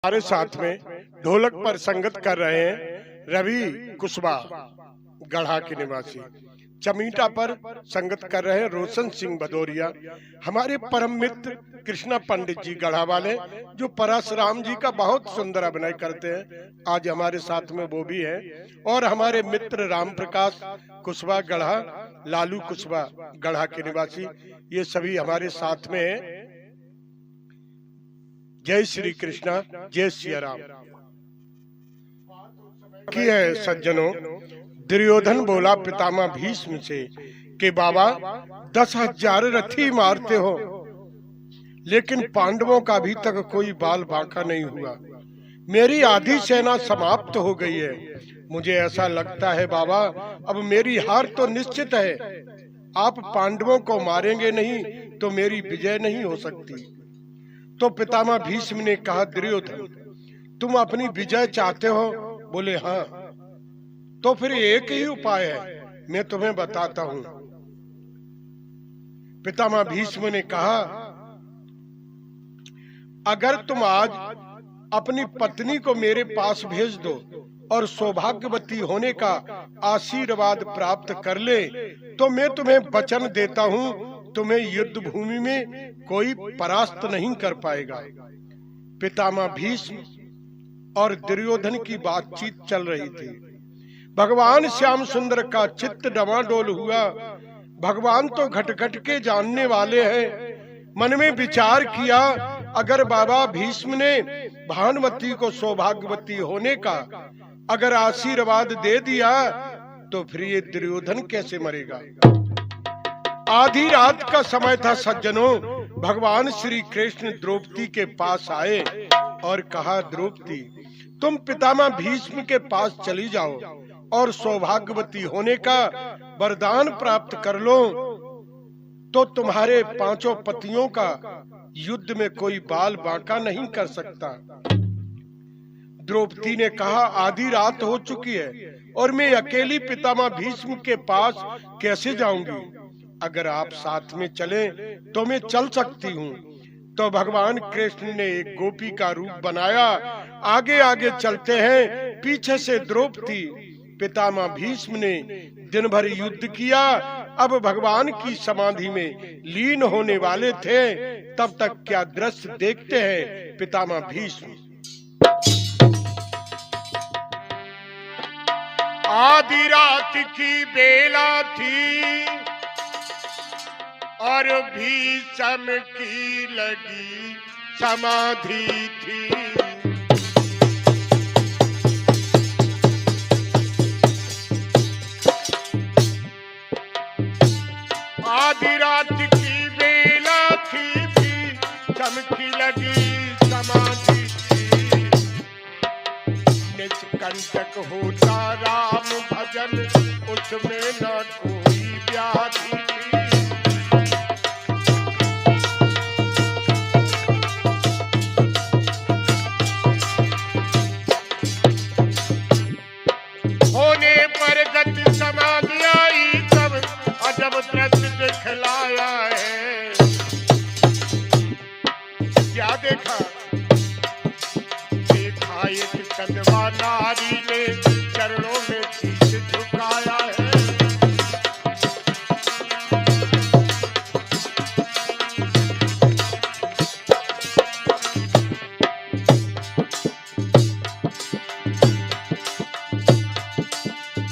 हमारे साथ में ढोलक पर संगत कर रहे हैं रवि कुशवाहा गढ़ा के निवासी। चमीटा पर संगत कर रहे हैं रोशन सिंह भदौरिया। हमारे परम मित्र कृष्णा पंडित जी गढ़ा वाले, जो परशुराम जी का बहुत सुंदर अभिनय करते हैं, आज हमारे साथ में वो भी हैं। और हमारे मित्र राम प्रकाश कुशवाहा गढ़ा, लालू कुशवाहा गढ़ा के निवासी, ये सभी हमारे साथ में हैं। जय श्री कृष्णा, जय सिया राम की है सज्जनों। दुर्योधन बोला पितामह भीष्म से कि बाबा 10,000 रथी मारते हो, लेकिन पांडवों का अभी तक कोई बाल बांका नहीं हुआ। मेरी आधी सेना समाप्त हो गई है। मुझे ऐसा लगता है बाबा, अब मेरी हार तो निश्चित है। आप पांडवों को मारेंगे नहीं तो मेरी विजय नहीं हो सकती। तो पितामह भीष्म ने कहा, दुर्योधन तुम अपनी विजय चाहते हो? बोले हाँ। तो फिर एक ही उपाय है, मैं तुम्हें बताता हूं। पितामह भीष्म ने कहा, अगर तुम आज अपनी पत्नी को मेरे पास भेज दो और सौभाग्यवती होने का आशीर्वाद प्राप्त कर ले, तो मैं तुम्हें वचन देता हूं, तुम्हें युद्ध भूमि में कोई परास्त नहीं कर पाएगा। पितामह भीष्म और दुर्योधन की बातचीत चल रही थी। भगवान श्याम सुंदर का चित्त डवाडोल हुआ। भगवान तो घट घट के जानने वाले हैं। मन में विचार किया, अगर बाबा भीष्म ने भानुमती को सौभाग्यवती होने का अगर आशीर्वाद दे दिया, तो फिर ये दुर्योधन कैसे मरेगा। आधी रात का समय था सज्जनों। भगवान श्री कृष्ण द्रौपदी के पास आए और कहा, द्रौपदी तुम पितामह भीष्म के पास चली जाओ और सौभाग्यवती होने का वरदान प्राप्त कर लो, तो तुम्हारे 5 पतियों का युद्ध में कोई बाल बांका नहीं कर सकता। द्रौपदी ने कहा, आधी रात हो चुकी है और मैं अकेली पितामह भीष्म के पास कैसे जाऊंगी। अगर आप साथ में चलें तो मैं चल सकती हूँ। तो भगवान कृष्ण ने एक गोपी का रूप बनाया। आगे आगे चलते हैं, पीछे से द्रौपदी। पितामह भीष्म ने दिन भर युद्ध किया। अब भगवान की समाधि में लीन होने वाले थे, तब तक क्या दृश्य देखते हैं पितामह भीष्म। आधी रात की बेला थी और भीष्म की लगी समाधि थी। आधी रात की बेला थी, भीष्म की लगी समाधि थी। निष्कंटक होता राम भजन, उसमें न कोई व्याधि थी। होने पर गति समाधि आई, तब अजब दृश्य दिखलाया है। क्या देखा? देखा एक कदवा नारी ने चरणों में शीश झुकाया है।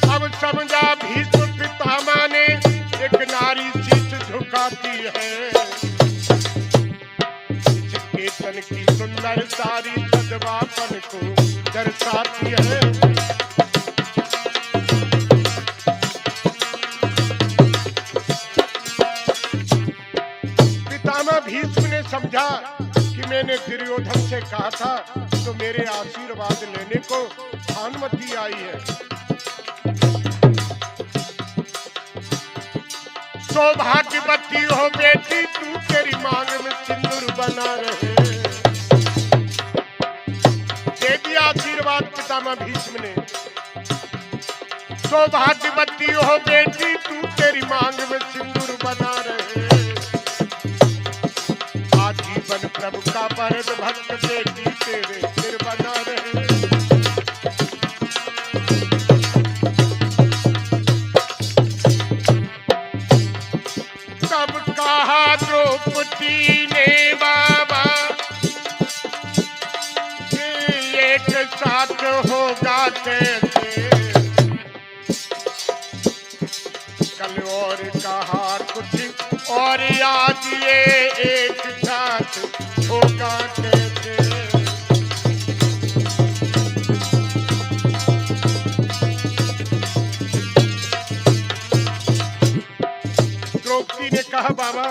अब समझा भीष्म पितामह ने एक नारी शीश झुकाती है। जिसके तन की सुंदर सारी सदवापन को दर्शाती है। पितामह भीष्म ने समझा कि मैंने दुर्योधन से कहा था, तो मेरे आशीर्वाद लेने को भानुमती आई है। सौभाग्यवती हो बेटी तू, तेरी मांग में सिंदूर बना रहे। दे दिया आशीर्वाद पितामह भीष्म ने। सौभाग्यवती हो बेटी तू, तेरी मांग में सिंदूर बना रहे। आजीवन प्रभु का भरत भक्त बेटी तेरे साथ होगा कैसे, कल और कहा कुछ और आज ये एक साथ होगा कैसे। द्रौपदी ने कहा बाबा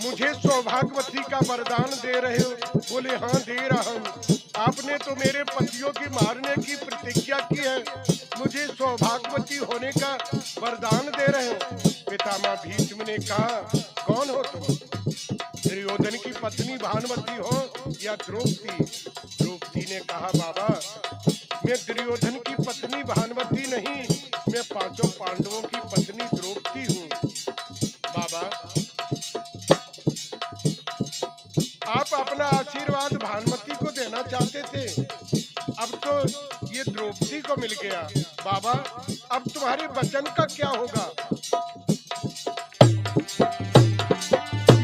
मुझे सौभाग्यवती का वरदान दे रहे हो? बोले हाँ दे रहा हूँ। आपने तो मेरे पतियों की मारने की प्रतिज्ञा की है, मुझे सौभाग्यवती होने का वरदान दे रहे हो। पितामह भीष्म ने कहा कौन हो तुम? दुर्योधन की पत्नी भानुमति हो या द्रौपदी? द्रौपदी ने कहा बाबा मैं दुर्योधन की पत्नी भानुमति नहीं, मैं पांचों पांडवों की पत्नी द्रौपदी हूँ। बाबा आप अपना आशीर्वाद भानुमति को देना चाहते थे, अब तो ये द्रौपदी को मिल गया। बाबा अब तुम्हारे वचन का क्या होगा?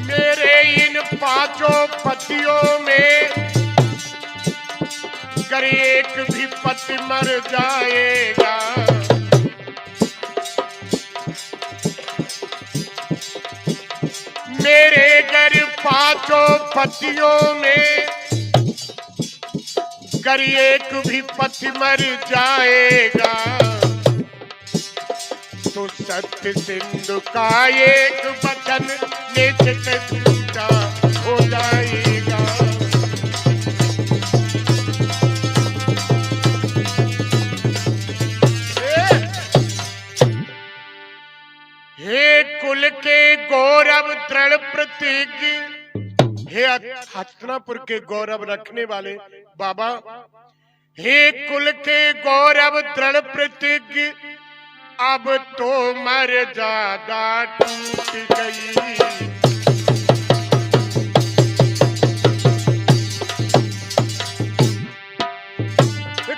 मेरे इन पांचों पतियों में अगर एक भी पति मर जाएगा, मेरे घर पांचों पतियों में अगर एक भी पति मर जाएगा, तो सत्य सिंधु का एक वचन निश्चित झूठा हो जाएगा। हे कुल के गौरव दृढ़ प्रतिज्ञ, हे हस्तिनापुर के गौरव रखने वाले बाबा, हे कुल के गौरव दृढ़ प्रतिज्ञ, अब तो मर्यादा टूट गई।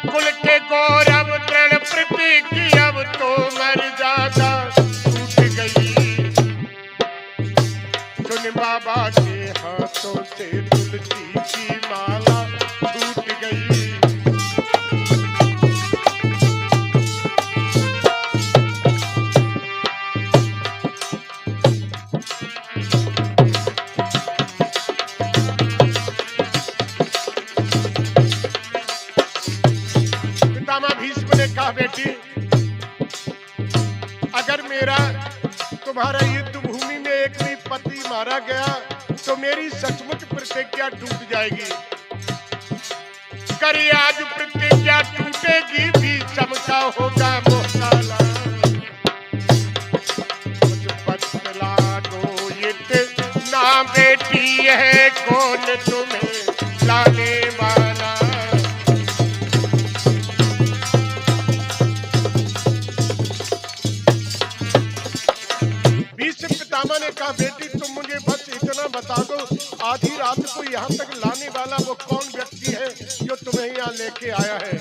कुल के गौरव दृढ़ प्रतिज्ञ, अब तो मर्यादा टूट गई। सुन बाबा के हाथों से तुलसी की माला टूट गई। बेटी अगर मेरा तुम्हारा युद्ध भूमि में एक भी पति मारा गया तो मेरी सचमुच प्रतिज्ञा टूट जाएगी। कर आज प्रतिज्ञा टूटेगी भी चमका होगा मोहकाला। कुछ बतला दो इतना बेटी है कौन तुम्हें लाने वाला। ने कहा बेटी तुम मुझे बस इतना बता दो आधी रात को यहाँ तक लाने वाला वो कौन व्यक्ति है जो तुम्हें यहाँ लेके आया है।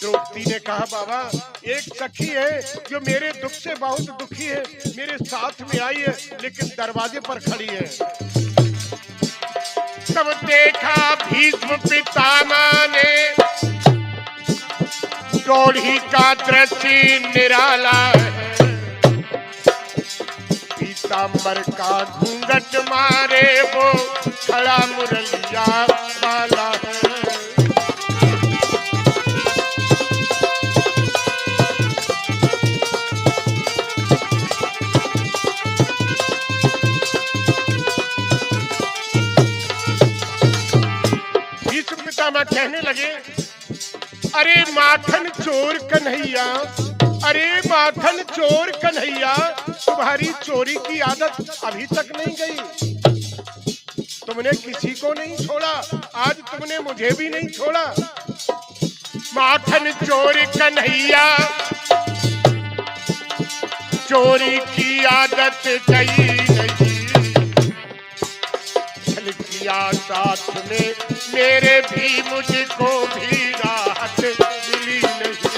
द्रौपदी ने कहा बाबा एक सखी है जो मेरे दुख से बहुत दुखी है, मेरे साथ में आई है लेकिन दरवाजे पर खड़ी है। तब देखा भीष्म पितामह ने द्रोही का दृश्य निराला है। पीतांबर का घूंघट मारे वो खड़ा मुरलिया वाला है। भीष्म पितामह कहने लगे अरे माखन चोर कन्हैया, अरे माखन चोर कन्हैया, तुम्हारी चोरी की आदत अभी तक नहीं गई। तुमने किसी को नहीं छोड़ा, आज तुमने मुझे भी नहीं छोड़ा। माखन चोर कन्हैया, चोरी की आदत गई नहीं। छल किया साथ में मेरे भी मुझको भी राहत मिली नहीं।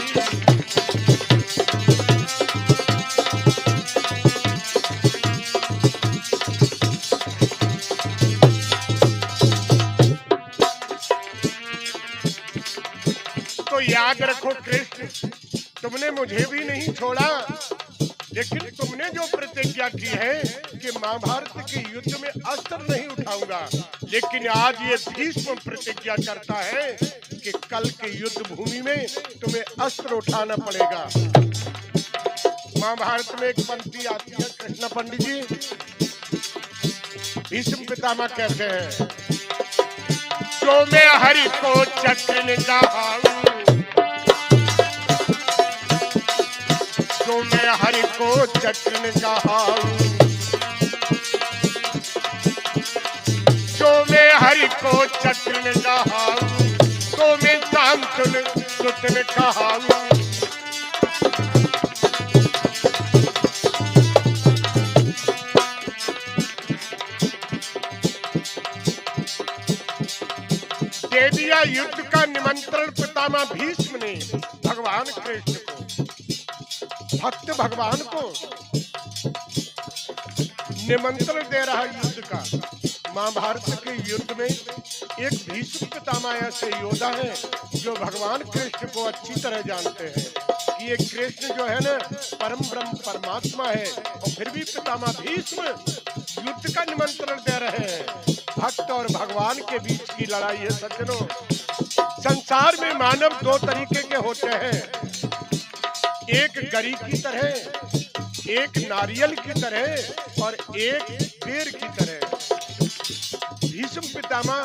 तो याद रखो कृष्ण, तुमने मुझे भी नहीं छोड़ा, लेकिन तुमने जो प्रतिज्ञा की है कि महाभारत के युद्ध में अस्त्र नहीं उठाऊंगा, लेकिन आज ये भीष्म प्रतिज्ञा करता है कि कल के युद्ध भूमि में तुम्हें अस्त्र उठाना पड़ेगा। महाभारत में एक पंक्ति आती है, कृष्ण पंडित जी, भीष्म पितामह कहते हैं, जो मैं हरि को चक्र ने कहाऊं, जो मैं हरि को चक्र ने कहाऊं, जो मैं हरि को चक्र ने कहाऊं, तो मैं शांतनु सुत ने कहाऊं। दे दिया युद्ध का निमंत्रण पितामह भीष्म ने भगवान कृष्ण को, भक्त भगवान को निमंत्रण दे रहा युद्ध का। महाभारत के युद्ध में एक भीष्म पितामह ऐसे योद्धा हैं जो भगवान कृष्ण को अच्छी तरह जानते हैं कि ये कृष्ण जो है ना परम ब्रह्म परमात्मा है, और फिर भी पितामह भीष्म युद्ध का निमंत्रण दे रहे हैं। भक्त और भगवान के बीच की लड़ाई है सज्जनों। संसार में मानव दो तरीके के होते हैं, एक गरी की तरह, एक नारियल की तरह, और एक पेड़ की तरह। भीष्म पितामह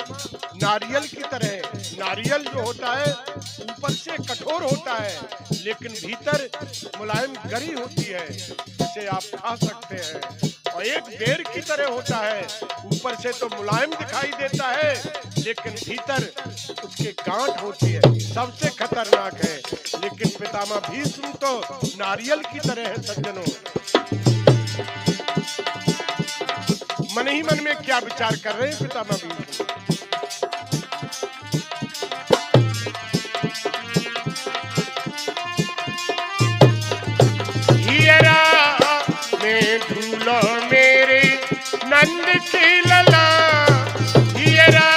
नारियल की तरह। नारियल जो होता है ऊपर से कठोर होता है, लेकिन भीतर मुलायम गरी होती है, जिसे आप खा सकते हैं। और एक बेर की तरह होता है, ऊपर से तो मुलायम दिखाई देता है, लेकिन भीतर उसके गांठ होती है, सबसे खतरनाक है। लेकिन पितामह भीष्म तो नारियल की तरह है सज्जनों। मन ही मन में क्या विचार कर रहे हैं पितामह भीष्म? हीरा में धूलो मेरे नंद की लला, हीरा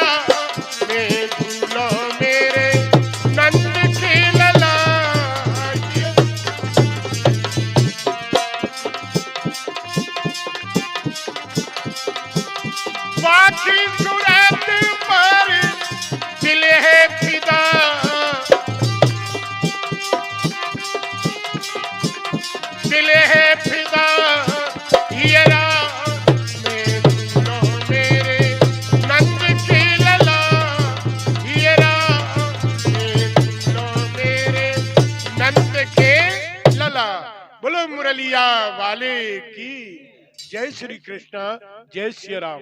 में धूलो मेरे नंद की लला। बाकी सूरत पर दिल है फिदा, दिल है फिदा। हीरा में धूलो मेरे नंद की लला, हीरा में धूलो मेरे नंद के लला। बोलो मुरलिया वाले की जय। श्री कृष्ण, जय श्री राम।